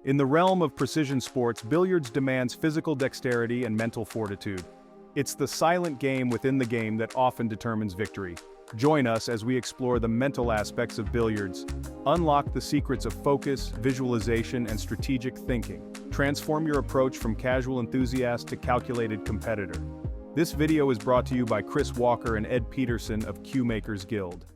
In the realm of precision sports, billiards demands physical dexterity and mental fortitude. It's the silent game within the game that often determines victory. Join us as we explore the mental aspects of billiards, unlock the secrets of focus, visualization, and strategic thinking. Transform your approach from casual enthusiast to calculated competitor. This video is brought to you by Chris Walker and Ed Peterson of Cue Makers Guild.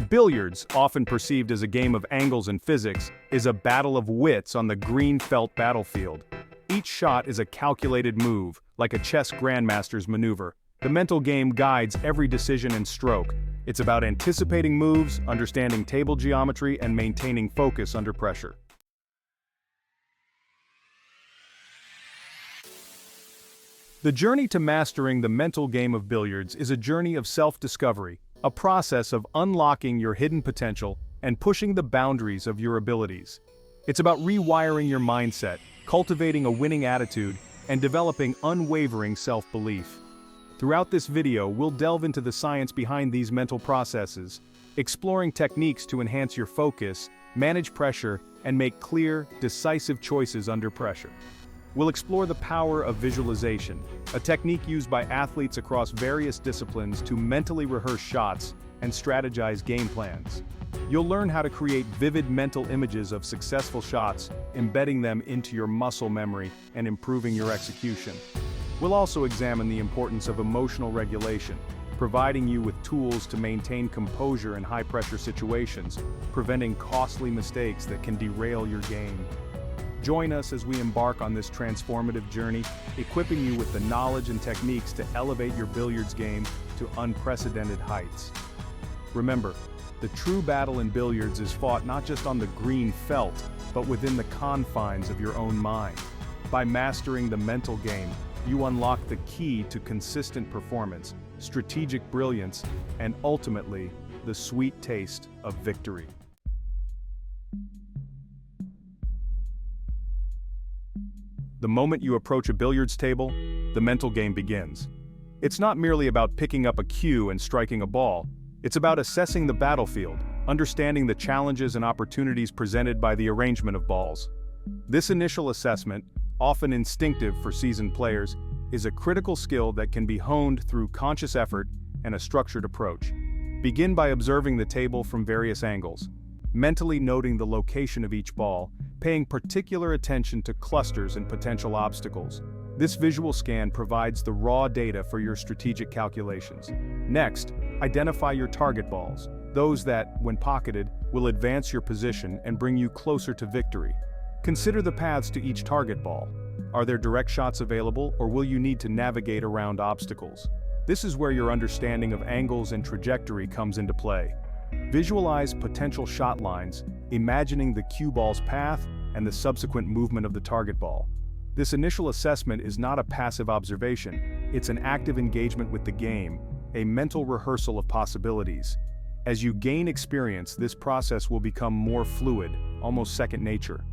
Billiards, often perceived as a game of angles and physics, is a battle of wits on the green felt battlefield. Each shot is a calculated move, like a chess grandmaster's maneuver. The mental game guides every decision and stroke. It's about anticipating moves, understanding table geometry, and maintaining focus under pressure. The journey to mastering the mental game of billiards is a journey of self-discovery, a process of unlocking your hidden potential and pushing the boundaries of your abilities. It's about rewiring your mindset, cultivating a winning attitude, and developing unwavering self-belief. Throughout this video, we'll delve into the science behind these mental processes, exploring techniques to enhance your focus, manage pressure, and make clear, decisive choices under pressure. We'll explore the power of visualization, a technique used by athletes across various disciplines to mentally rehearse shots and strategize game plans. You'll learn how to create vivid mental images of successful shots, embedding them into your muscle memory and improving your execution. We'll also examine the importance of emotional regulation, providing you with tools to maintain composure in high-pressure situations, preventing costly mistakes that can derail your game. Join us as we embark on this transformative journey, equipping you with the knowledge and techniques to elevate your billiards game to unprecedented heights. Remember, the true battle in billiards is fought not just on the green felt, but within the confines of your own mind. By mastering the mental game, you unlock the key to consistent performance, strategic brilliance, and ultimately, the sweet taste of victory. The moment you approach a billiards table, the mental game begins. It's not merely about picking up a cue and striking a ball. It's about assessing the battlefield, understanding the challenges and opportunities presented by the arrangement of balls. This initial assessment, often instinctive for seasoned players, is a critical skill that can be honed through conscious effort and a structured approach. Begin by observing the table from various angles, mentally noting the location of each ball, paying particular attention to clusters and potential obstacles. This visual scan provides the raw data for your strategic calculations. Next, identify your target balls, those that, when pocketed, will advance your position and bring you closer to victory. Consider the paths to each target ball. Are there direct shots available, or will you need to navigate around obstacles? This is where your understanding of angles and trajectory comes into play. Visualize potential shot lines, imagining the cue ball's path and the subsequent movement of the target ball. This initial assessment is not a passive observation, it's an active engagement with the game, a mental rehearsal of possibilities. As you gain experience, this process will become more fluid, almost second nature.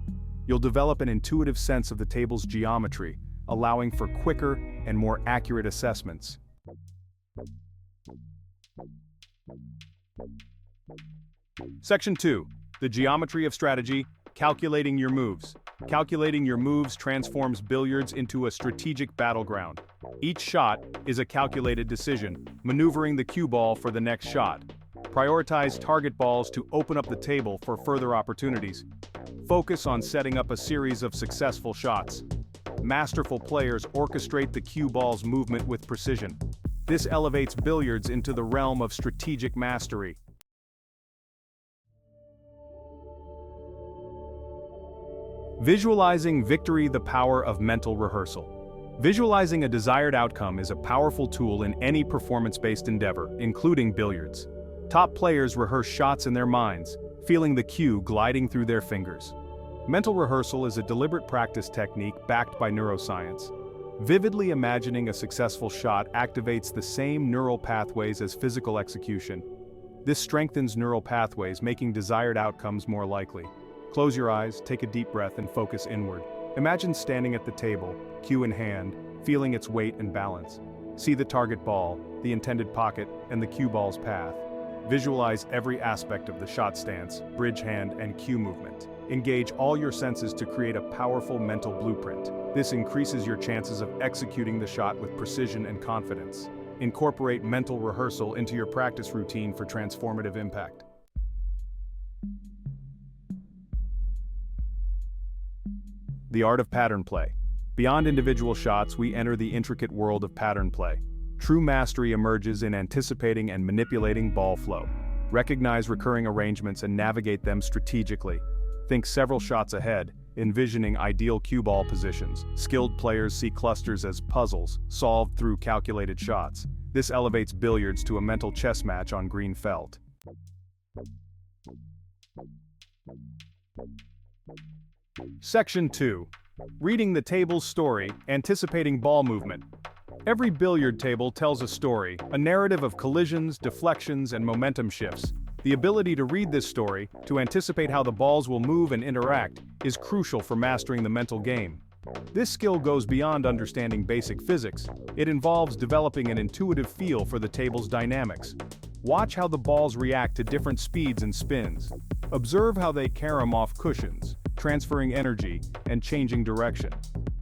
You'll develop an intuitive sense of the table's geometry, allowing for quicker and more accurate assessments. Section 2. The geometry of strategy, calculating your moves. Calculating your moves transforms billiards into a strategic battleground. Each shot is a calculated decision, maneuvering the cue ball for the next shot. Prioritize target balls to open up the table for further opportunities. Focus on setting up a series of successful shots. Masterful players orchestrate the cue ball's movement with precision. This elevates billiards into the realm of strategic mastery. Visualizing victory, the power of mental rehearsal. Visualizing a desired outcome is a powerful tool in any performance-based endeavor, including billiards. Top players rehearse shots in their minds, feeling the cue gliding through their fingers. Mental rehearsal is a deliberate practice technique backed by neuroscience. Vividly imagining a successful shot activates the same neural pathways as physical execution. This strengthens neural pathways, making desired outcomes more likely. Close your eyes, take a deep breath, and focus inward. Imagine standing at the table, cue in hand, feeling its weight and balance. See the target ball, the intended pocket, and the cue ball's path. Visualize every aspect of the shot stance, bridge hand, and cue movement. Engage all your senses to create a powerful mental blueprint. This increases your chances of executing the shot with precision and confidence. Incorporate mental rehearsal into your practice routine for transformative impact. The art of pattern play. Beyond individual shots, we enter the intricate world of pattern play. True mastery emerges in anticipating and manipulating ball flow. Recognize recurring arrangements and navigate them strategically. Think several shots ahead, envisioning ideal cue ball positions. Skilled players see clusters as puzzles, solved through calculated shots. This elevates billiards to a mental chess match on green felt. Section 2. Reading the table's story, anticipating ball movement. Every billiard table tells a story, a narrative of collisions, deflections, and momentum shifts. The ability to read this story, to anticipate how the balls will move and interact, is crucial for mastering the mental game. This skill goes beyond understanding basic physics. It involves developing an intuitive feel for the table's dynamics. Watch how the balls react to different speeds and spins. Observe how they carom off cushions, transferring energy and changing direction.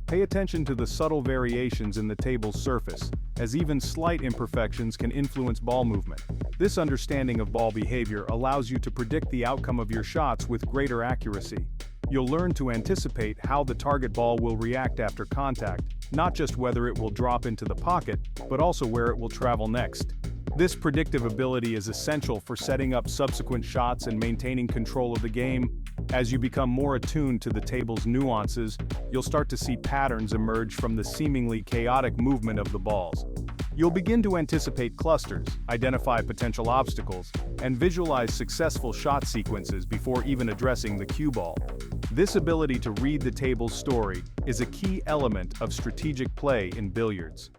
Pay attention to the subtle variations in the table's surface, as even slight imperfections can influence ball movement. This understanding of ball behavior allows you to predict the outcome of your shots with greater accuracy. You'll learn to anticipate how the target ball will react after contact, not just whether it will drop into the pocket, but also where it will travel next. This predictive ability is essential for setting up subsequent shots and maintaining control of the game. As you become more attuned to the table's nuances, you'll start to see patterns emerge from the seemingly chaotic movement of the balls. You'll begin to anticipate clusters, identify potential obstacles, and visualize successful shot sequences before even addressing the cue ball. This ability to read the table's story is a key element of strategic play in billiards.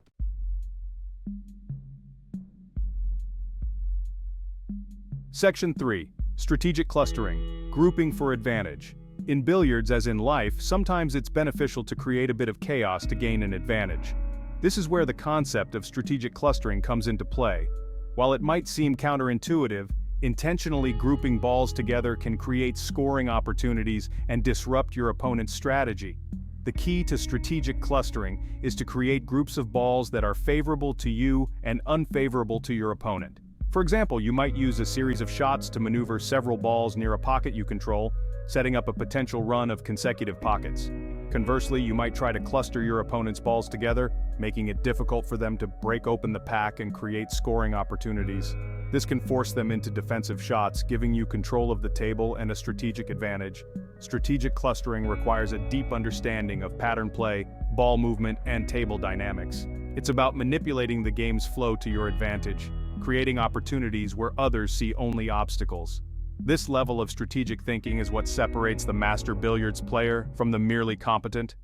Section 3. Strategic clustering, grouping for advantage. In billiards, as in life, sometimes it's beneficial to create a bit of chaos to gain an advantage. This is where the concept of strategic clustering comes into play. While it might seem counterintuitive, intentionally grouping balls together can create scoring opportunities and disrupt your opponent's strategy. The key to strategic clustering is to create groups of balls that are favorable to you and unfavorable to your opponent. For example, you might use a series of shots to maneuver several balls near a pocket you control, setting up a potential run of consecutive pockets. Conversely, you might try to cluster your opponent's balls together, making it difficult for them to break open the pack and create scoring opportunities. This can force them into defensive shots, giving you control of the table and a strategic advantage. Strategic clustering requires a deep understanding of pattern play, ball movement, and table dynamics. It's about manipulating the game's flow to your advantage, creating opportunities where others see only obstacles. This level of strategic thinking is what separates the master billiards player from the merely competent.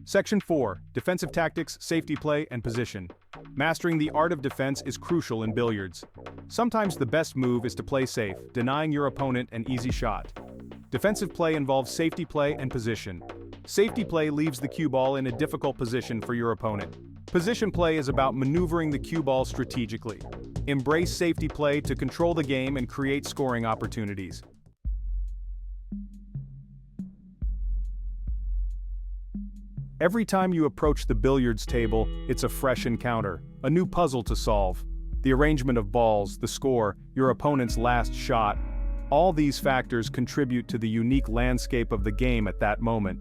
Section 4. Defensive tactics, safety play, and position. Mastering the art of defense is crucial in billiards. Sometimes the best move is to play safe, denying your opponent an easy shot. Defensive play involves safety play and position. Safety play leaves the cue ball in a difficult position for your opponent. Position play is about maneuvering the cue ball strategically. Embrace safety play to control the game and create scoring opportunities. Every time you approach the billiards table, it's a fresh encounter, a new puzzle to solve. The arrangement of balls, the score, your opponent's last shot, all these factors contribute to the unique landscape of the game at that moment.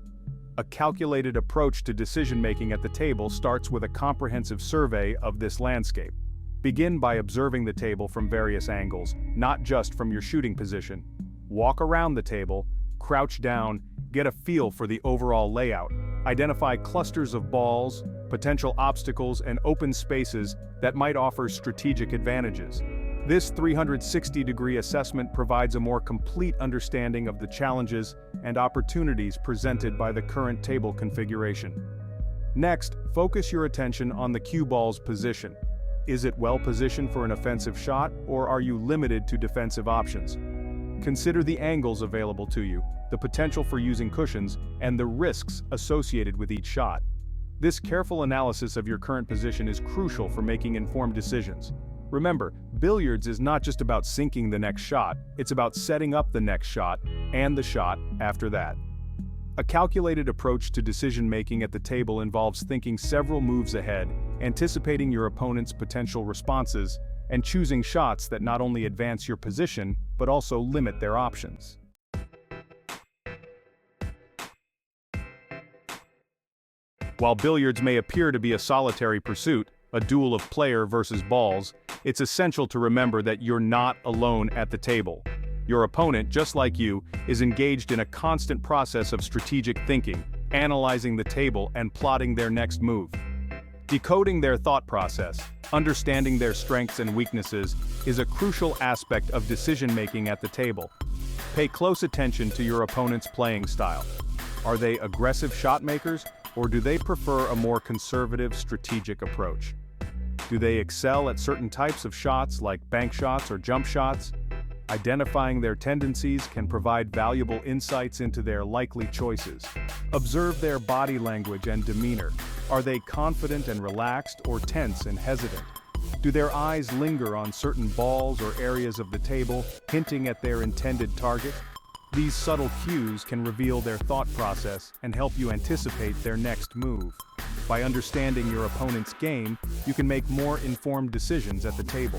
A calculated approach to decision-making at the table starts with a comprehensive survey of this landscape. Begin by observing the table from various angles, not just from your shooting position. Walk around the table, crouch down, get a feel for the overall layout. Identify clusters of balls, potential obstacles, and open spaces that might offer strategic advantages. This 360-degree assessment provides a more complete understanding of the challenges and opportunities presented by the current table configuration. Next, focus your attention on the cue ball's position. Is it well positioned for an offensive shot, or are you limited to defensive options? Consider the angles available to you, the potential for using cushions, and the risks associated with each shot. This careful analysis of your current position is crucial for making informed decisions. Remember, billiards is not just about sinking the next shot, it's about setting up the next shot and the shot after that. A calculated approach to decision-making at the table involves thinking several moves ahead, anticipating your opponent's potential responses, and choosing shots that not only advance your position, but also limit their options. While billiards may appear to be a solitary pursuit, a duel of player versus balls, it's essential to remember that you're not alone at the table. Your opponent, just like you, is engaged in a constant process of strategic thinking, analyzing the table and plotting their next move. Decoding their thought process, understanding their strengths and weaknesses, is a crucial aspect of decision-making at the table. Pay close attention to your opponent's playing style. Are they aggressive shot makers, or do they prefer a more conservative, strategic approach? Do they excel at certain types of shots like bank shots or jump shots? Identifying their tendencies can provide valuable insights into their likely choices. Observe their body language and demeanor. Are they confident and relaxed or tense and hesitant? Do their eyes linger on certain balls or areas of the table, hinting at their intended target? These subtle cues can reveal their thought process and help you anticipate their next move. By understanding your opponent's game, you can make more informed decisions at the table.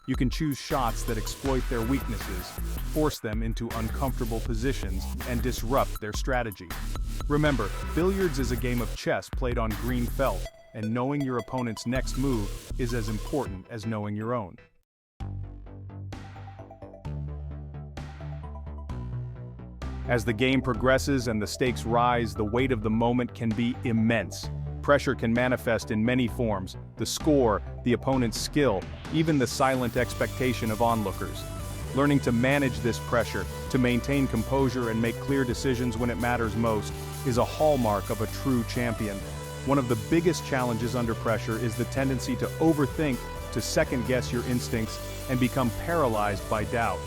You can choose shots that exploit their weaknesses, force them into uncomfortable positions, and disrupt their strategy. Remember, billiards is a game of chess played on green felt, and knowing your opponent's next move is as important as knowing your own. As the game progresses and the stakes rise, the weight of the moment can be immense. Pressure can manifest in many forms: the score, the opponent's skill, even the silent expectation of onlookers. Learning to manage this pressure, to maintain composure and make clear decisions when it matters most, is a hallmark of a true champion. One of the biggest challenges under pressure is the tendency to overthink, to second-guess your instincts, and become paralyzed by doubt.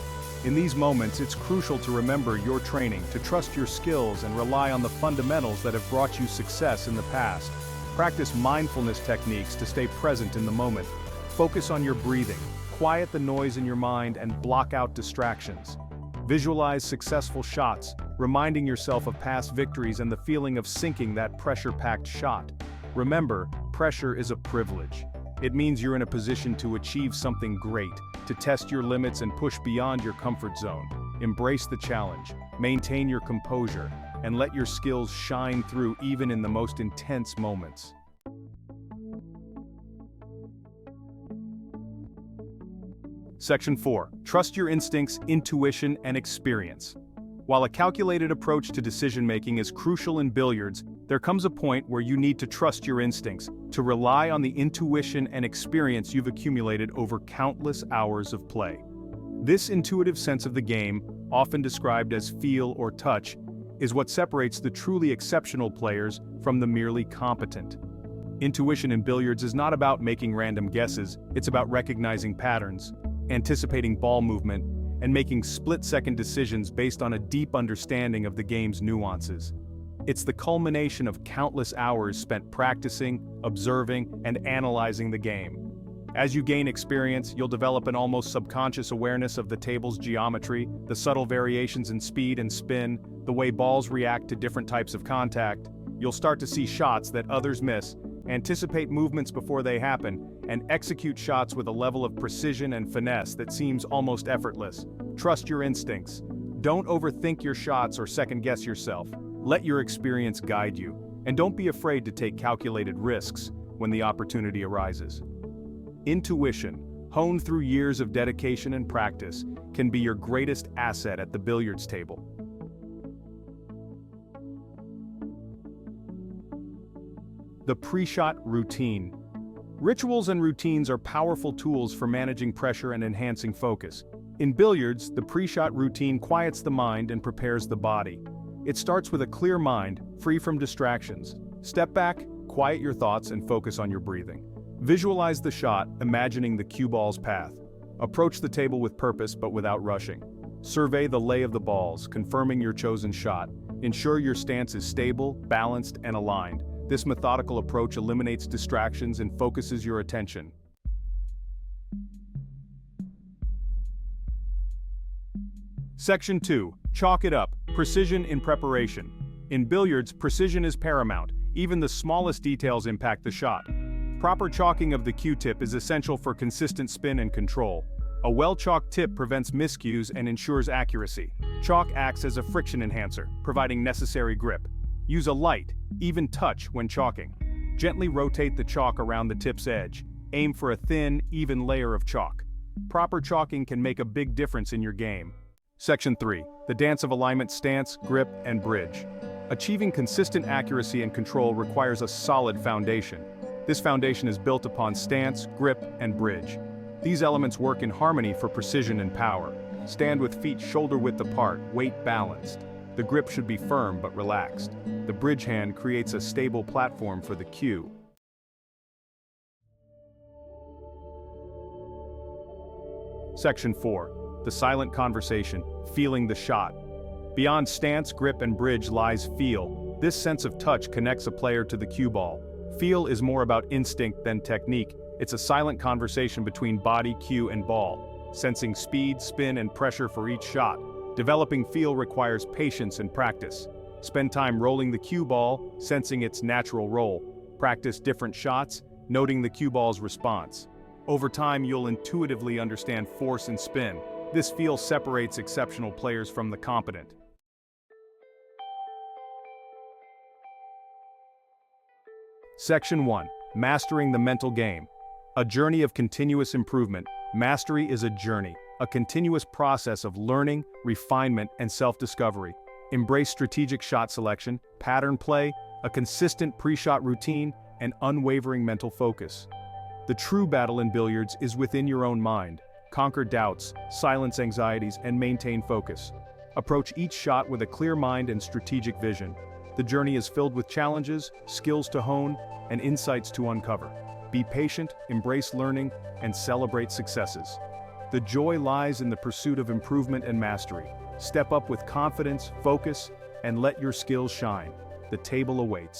In these moments, it's crucial to remember your training, to trust your skills and rely on the fundamentals that have brought you success in the past. Practice mindfulness techniques to stay present in the moment. Focus on your breathing, quiet the noise in your mind, and block out distractions. Visualize successful shots, reminding yourself of past victories and the feeling of sinking that pressure-packed shot. Remember, pressure is a privilege. It means you're in a position to achieve something great, to test your limits and push beyond your comfort zone. Embrace the challenge, maintain your composure, and let your skills shine through even in the most intense moments. Section 4. Trust your instincts, intuition, and experience. While a calculated approach to decision-making is crucial in billiards, there comes a point where you need to trust your instincts, to rely on the intuition and experience you've accumulated over countless hours of play. This intuitive sense of the game, often described as feel or touch, is what separates the truly exceptional players from the merely competent. Intuition in billiards is not about making random guesses, it's about recognizing patterns, anticipating ball movement, and making split-second decisions based on a deep understanding of the game's nuances. It's the culmination of countless hours spent practicing, observing, and analyzing the game. As you gain experience, you'll develop an almost subconscious awareness of the table's geometry, the subtle variations in speed and spin, the way balls react to different types of contact. You'll start to see shots that others miss, anticipate movements before they happen, and execute shots with a level of precision and finesse that seems almost effortless. Trust your instincts. Don't overthink your shots or second-guess yourself. Let your experience guide you, and don't be afraid to take calculated risks when the opportunity arises. Intuition, honed through years of dedication and practice, can be your greatest asset at the billiards table. The PreShot Routine. Rituals and routines are powerful tools for managing pressure and enhancing focus. In billiards, the PreShot routine quiets the mind and prepares the body. It starts with a clear mind, free from distractions. Step back, quiet your thoughts, and focus on your breathing. Visualize the shot, imagining the cue ball's path. Approach the table with purpose but without rushing. Survey the lay of the balls, confirming your chosen shot. Ensure your stance is stable, balanced, and aligned. This methodical approach eliminates distractions and focuses your attention. Section 2. Chalk it up. Precision in preparation. In billiards, precision is paramount. Even the smallest details impact the shot. Proper chalking of the cue tip is essential for consistent spin and control. A well-chalked tip prevents miscues and ensures accuracy. Chalk acts as a friction enhancer, providing necessary grip. Use a light, even touch when chalking. Gently rotate the chalk around the tip's edge. Aim for a thin, even layer of chalk. Proper chalking can make a big difference in your game. Section 3. The dance of alignment: stance, grip, and bridge. Achieving consistent accuracy and control requires a solid foundation. This foundation is built upon stance, grip, and bridge. These elements work in harmony for precision and power. Stand with feet shoulder-width apart, weight balanced. The grip should be firm but relaxed. The bridge hand creates a stable platform for the cue. Section 4. The silent conversation: feeling the shot. Beyond stance, grip, and bridge lies feel. This sense of touch connects a player to the cue ball. Feel is more about instinct than technique. It's a silent conversation between body, cue, and ball, sensing speed, spin, and pressure for each shot. Developing feel requires patience and practice. Spend time rolling the cue ball, sensing its natural roll. Practice different shots, noting the cue ball's response. Over time, you'll intuitively understand force and spin. This feel separates exceptional players from the competent. Section 1. Mastering the mental game. A journey of continuous improvement. Mastery is a journey, a continuous process of learning, refinement, and self-discovery. Embrace strategic shot selection, pattern play, a consistent pre-shot routine, and unwavering mental focus. The true battle in billiards is within your own mind. Conquer doubts, silence anxieties, and maintain focus. Approach each shot with a clear mind and strategic vision. The journey is filled with challenges, skills to hone, and insights to uncover. Be patient, embrace learning, and celebrate successes. The joy lies in the pursuit of improvement and mastery. Step up with confidence, focus, and let your skills shine. The table awaits.